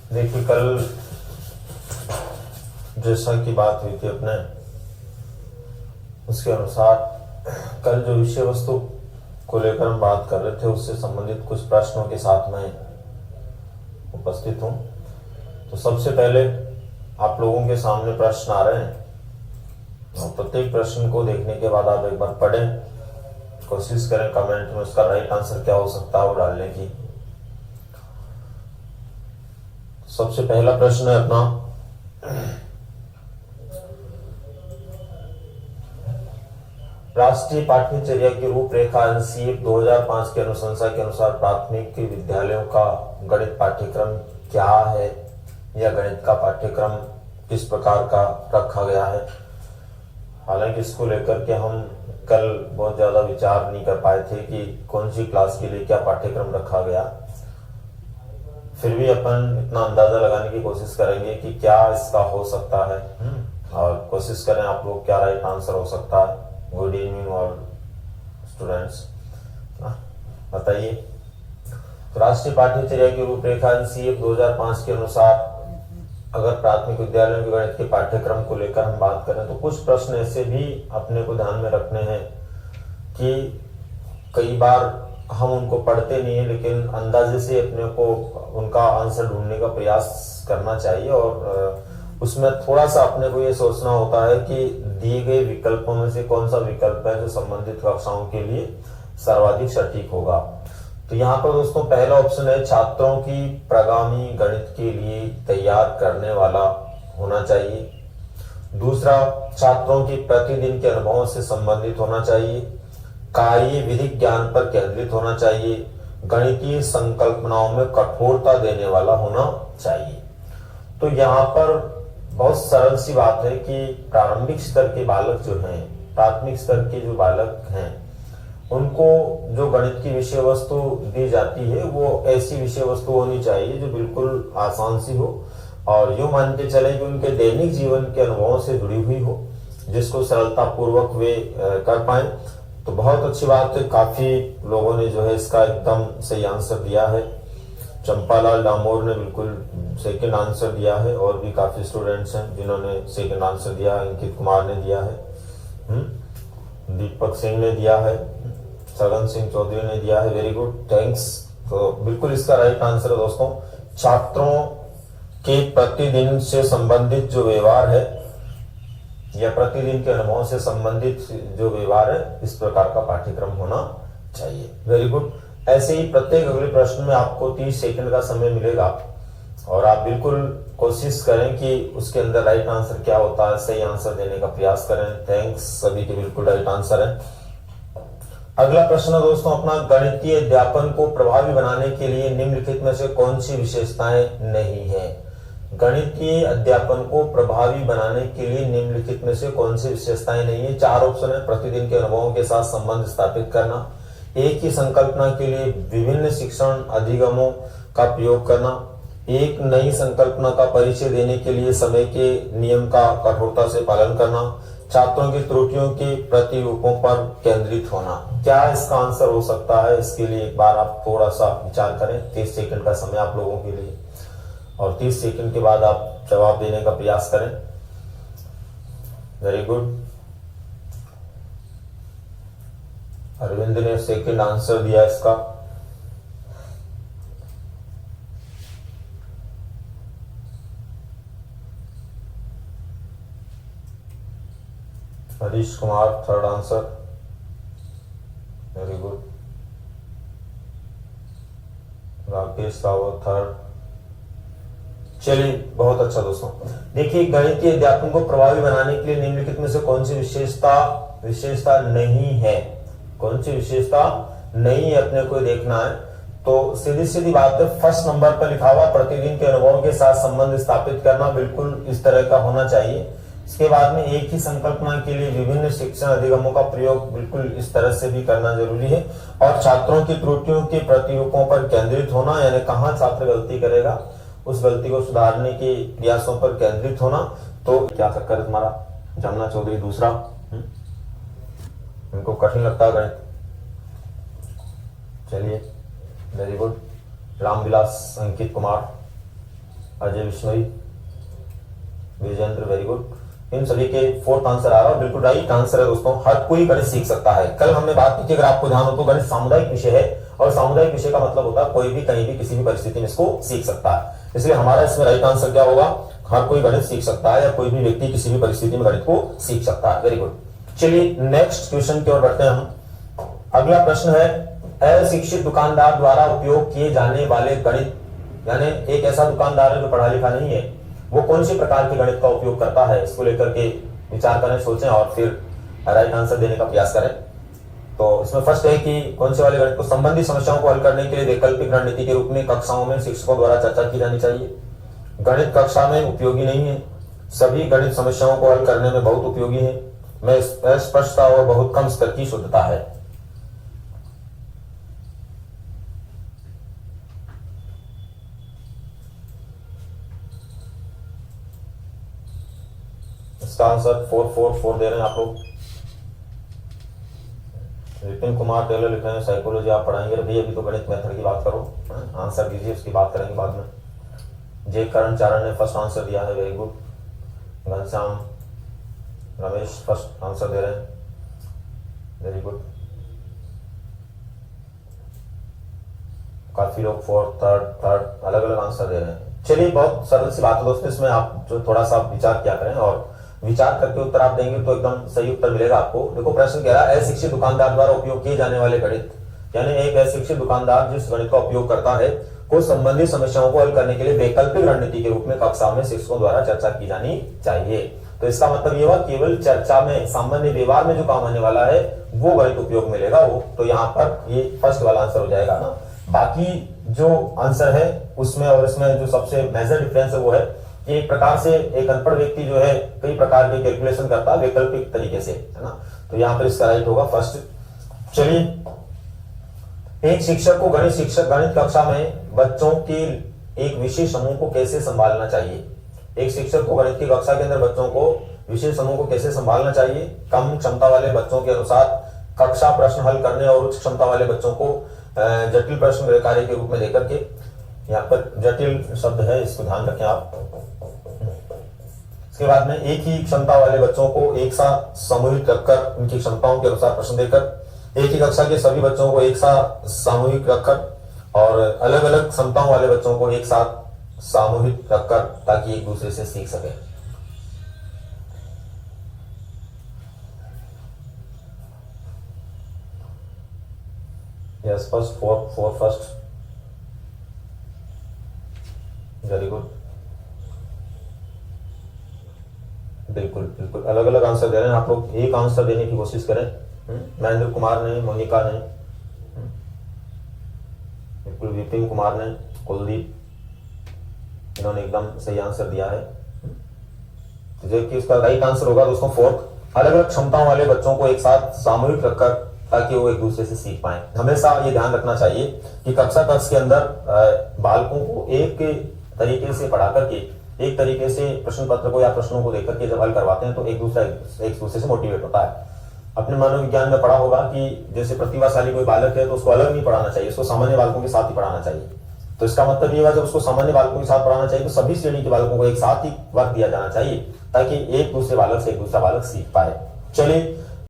देखिए, कल जैसा की बात हुई थी अपने, उसके अनुसार कल जो विषय वस्तु को लेकर हम बात कर रहे थे उससे संबंधित कुछ प्रश्नों के साथ में उपस्थित हूं। तो सबसे पहले आप लोगों के सामने प्रश्न आ रहे हैं और प्रत्येक प्रश्न को देखने के बाद आप एक बार पढ़ें, कोशिश करें कमेंट में उसका राइट आंसर क्या हो सकता है वो डालने की। सबसे पहला प्रश्न है अपना, राष्ट्रीय पाठ्यचर्या की रूपरेखा NCERT 2005 की अनुशंसा के अनुसार प्राथमिक विद्यालयों का गणित पाठ्यक्रम क्या है, या गणित का पाठ्यक्रम किस प्रकार का रखा गया है। हालांकि इसको लेकर के हम कल बहुत ज्यादा विचार नहीं कर पाए थे कि कौन सी क्लास के लिए क्या पाठ्यक्रम रखा गया, फिर भी अपन इतना अंदाजा लगाने की कोशिश करेंगे कि क्या इसका हो सकता है, और कोशिश करें आप लोग क्या राइट आंसर हो सकता है। गुड इवनिंग और स्टूडेंट्स, बताइए। तो राष्ट्रीय पाठ्यचर्या की रूपरेखा NCERT 2005 के अनुसार अगर प्राथमिक विद्यालयों के गणित के पाठ्यक्रम को लेकर हम बात करें तो कुछ प्रश्न ऐसे भी अपने को ध्यान में रखने हैं कि कई बार हम उनको पढ़ते नहीं है, लेकिन अंदाजे से अपने को उनका आंसर ढूंढने का प्रयास करना चाहिए। और उसमें थोड़ा सा अपने को ये सोचना होता है कि दिए गए विकल्पों में से कौन सा विकल्प है जो संबंधित कक्षाओं के लिए सर्वाधिक सटीक होगा। तो यहाँ पर दोस्तों पहला ऑप्शन है, छात्रों की प्रगामी गणित के लिए तैयार करने वाला होना चाहिए। दूसरा, छात्रों की प्रतिदिन के अनुभवों से संबंधित होना चाहिए। कार्य विधिक ज्ञान पर केंद्रित होना चाहिए। गणितीय संकल्पनाओं में कठोरता देने वाला होना चाहिए। तो यहाँ पर बहुत सरल सी बात है कि प्रारंभिक स्तर के बालक जो हैं, प्राथमिक स्तर के जो बालक हैं, उनको जो गणित की विषय वस्तु दी जाती है वो ऐसी विषय वस्तु होनी चाहिए जो बिल्कुल आसान सी हो और यूं मान के चले कि उनके दैनिक जीवन के अनुभवों से जुड़ी हुई हो, जिसको सरलता पूर्वक वे कर पाए। तो बहुत अच्छी बात है, काफी लोगों ने जो है इसका एकदम सही आंसर दिया है। चंपालाल डामोर ने बिल्कुल सेकंड आंसर दिया है, और भी काफी स्टूडेंट्स हैं जिन्होंने सेकंड आंसर दिया है। अंकित कुमार ने दिया है, दीपक सिंह ने दिया है, सगन सिंह चौधरी ने दिया है। Very good, thanks. तो बिल्कुल इसका राइट आंसर है दोस्तों, छात्रों के प्रतिदिन से संबंधित जो व्यवहार है या प्रतिदिन के अनुभवों से संबंधित जो व्यवहार है, इस प्रकार का पाठ्यक्रम होना चाहिए। Very good. ऐसे ही प्रत्येक अगले प्रश्न में आपको 30 सेकंड का समय मिलेगा और आप बिल्कुल कोशिश करें कि उसके अंदर राइट आंसर क्या होता है, सही आंसर देने का प्रयास करें। थैंक्स, सभी के बिल्कुल राइट आंसर है। अगला प्रश्न है दोस्तों अपना, गणितीय अध्यापन को प्रभावी बनाने के लिए निम्नलिखित में से कौन सी विशेषताएं नहीं है। गणितीय अध्यापन को प्रभावी बनाने के लिए निम्नलिखित में से कौन सी विशेषताएं नहीं है। 4 ऑप्शन है। प्रतिदिन के अनुभवों के साथ संबंध स्थापित करना, एक ही संकल्पना के लिए विभिन्न शिक्षण अधिगमों का प्रयोग करना, एक नई संकल्पना का परिचय देने के लिए समय के नियम का कठोरता से पालन करना, छात्रों की त्रुटियों के प्रतिरूपों पर केंद्रित होना। क्या इसका आंसर हो सकता है, इसके लिए एक बार आप थोड़ा सा विचार करें। 30 सेकंड का समय आप लोगों के लिए, और 30 सेकंड के बाद आप जवाब देने का प्रयास करें। Very good. अरविंद ने सेकंड आंसर दिया इसका। Harish Kumar third answer. Very good. Rakesh Rawat third. चलिए, बहुत अच्छा दोस्तों। देखिए, गणितीय अध्यापन को प्रभावी बनाने के लिए निम्नलिखित में से कौन सी विशेषता नहीं है। कौन सी विशेषता नहीं है अपने को देखना है। तो सीधी सीधी बात है, फर्स्ट नंबर पर लिखा हुआ प्रतिदिन के अनुभवों के साथ संबंध स्थापित करना, बिल्कुल इस तरह का होना चाहिए। इसके बाद में एक ही संकल्पना के लिए विभिन्न शिक्षण अधिगमों का प्रयोग, बिल्कुल इस तरह से भी करना जरूरी है। और छात्रों की त्रुटियों के प्रतिरूपों पर केंद्रित होना, यानी कहाँ छात्र गलती करेगा उस गलती को सुधारने के प्रयासों पर केंद्रित होना। तो क्या चक्कर है तुम्हारा? जमुना चौधरी दूसरा, इनको कठिन लगता है गणित। चलिए, very good. Ramvilas, Ankit Kumar, Ajay Vishnoi, Vijendra, very good. इन सभी के फोर्थ आंसर आ रहा है, बिल्कुल राइट आंसर है दोस्तों। हर कोई गणित सीख सकता है। कल हमने बात की थी, अगर आपको ध्यान हो तो, गणित सामुदायिक विषय है और सामुदायिक विषय का मतलब होता है कोई भी कहीं भी किसी भी परिस्थिति में इसको सीख सकता है। इसलिए हमारा इसमें राइट आंसर क्या होगा, हर कोई गणित सीख सकता है या कोई भी व्यक्ति किसी भी परिस्थिति में गणित को सीख सकता है। Very good. चलिए नेक्स्ट क्वेश्चन की ओर बढ़ते हैं हम। अगला प्रश्न है, अशिक्षित दुकानदार द्वारा उपयोग किए जाने वाले गणित, यानी एक ऐसा दुकानदार है जो पढ़ा लिखा नहीं है, वो कौन सी प्रकार के गणित का उपयोग करता है, इसको लेकर के विचार करें, सोचें और फिर राइट आंसर देने का प्रयास करें। तो इसमें फर्स्ट है कि कौन से वाले गणित को संबंधित समस्याओं को हल करने के लिए वैकल्पिक रणनीति के रूप में कक्षाओं में शिक्षकों द्वारा चर्चा की जानी चाहिए। गणित कक्षा में उपयोगी नहीं है, सभी गणित समस्याओं को हल करने में बहुत उपयोगी है, में स्पष्टता और बहुत कम स्तर की शुद्धता है। इसका आंसर 444 दे रहे हैं आप लोग। विपिन कुमार टेलर लिख रहे हैं साइकोलॉजी आप पढ़ाएंगे। भैया अभी तो गणित मेथड की बात करो, आंसर दीजिए, उसकी बात करेंगे बाद में। जय करण चारण ने फर्स्ट आंसर दिया है, very good. Ghanshyam Ramesh first answer दे रहे हैं, वेरी गुड। काफी लोग फोर्थ, थर्ड अलग अलग आंसर दे रहे हैं। चलिए, बहुत सरल सी बात है दोस्तों, इसमें आप जो थोड़ा सा विचार क्या करें और विचार करके उत्तर आप देंगे तो एकदम सही उत्तर मिलेगा आपको। देखो प्रश्न कह रहा है, अशिक्षित दुकानदार द्वारा उपयोग किए जाने वाले गणित, यानी एक अशिक्षित दुकानदार जिस गणित का उपयोग करता है को संबंधित समस्याओं को हल करने के लिए वैकल्पिक रणनीति के रूप में कक्षा में शिक्षकों द्वारा चर्चा की जानी चाहिए। तो इसका मतलब ये हुआ केवल चर्चा में, सामान्य व्यवहार में जो काम आने वाला है वो गणित उपयोग मिलेगा वो। तो यहाँ पर ये फर्स्ट वाला आंसर हो जाएगा ना। बाकी जो आंसर है उसमें और इसमें जो सबसे मेजर डिफरेंस है वो है कि एक प्रकार से एक अनपढ़ व्यक्ति जो है कई प्रकार के कैलकुलेशन करता है वैकल्पिक तरीके से, है ना। तो यहाँ पर इसका राइट होगा फर्स्ट। चलिए, एक शिक्षक को गणित कक्षा में बच्चों के एक विशेष समूह को कैसे संभालना चाहिए। एक शिक्षक को गणित की कक्षा के अंदर बच्चों को विशेष समूह को कैसे संभालना चाहिए। कम क्षमता वाले बच्चों के अनुसार कक्षा प्रश्न हल करने और उच्च क्षमता वाले बच्चों को जटिल प्रश्न कार्य के रूप में देकर के, यहाँ पर जटिल शब्द है, इसको ध्यान रखें आप। इसके बाद में एक ही क्षमता वाले बच्चों को एक साथ सामूहिक रखकर उनकी क्षमताओं के अनुसार प्रश्न देकर, एक ही कक्षा के सभी बच्चों को एक साथ सामूहिक रखकर और अलग अलग क्षमताओं वाले बच्चों को एक साथ सामूहिक रखकर, ताकि एक दूसरे से सीख सके। Yes, first four first, very good. बिल्कुल बिल्कुल अलग अलग आंसर दे रहे हैं आप लोग, एक आंसर देने की कोशिश करें। महेंद्र कुमार ने, मोनिका ने, बिल्कुल विपिन कुमार ने, कुलदीप, इन्होंने एकदम सही आंसर दिया है। तो जो कि इसका राइट आंसर होगा दोस्तों फोर्थ, अलग अलग क्षमताओं वाले बच्चों को एक साथ सामूहिक रखकर ताकि वो एक दूसरे से सीख पाए। हमेशा ये ध्यान रखना चाहिए कि कक्षा कक्ष के अंदर बालकों को एक तरीके से पढ़ा करके, एक तरीके से प्रश्न पत्र को या प्रश्नों को देकर के जब हल करवाते हैं तो एक दूसरे से मोटिवेट होता है। अपने मनोविज्ञान में पढ़ा होगा कि जैसे प्रतिभाशाली कोई बालक है तो उसको अलग नहीं पढ़ाना चाहिए, उसको सामान्य बालकों के साथ ही पढ़ाना चाहिए। तो इसका मतलब ये हुआ जब उसको सामान्य बालकों के साथ पढ़ाना चाहिए तो सभी श्रेणी के बालकों को एक साथ ही वर्क दिया जाना चाहिए ताकि एक दूसरे बालक से एक दूसरा बालक सीख पाए। चलिए,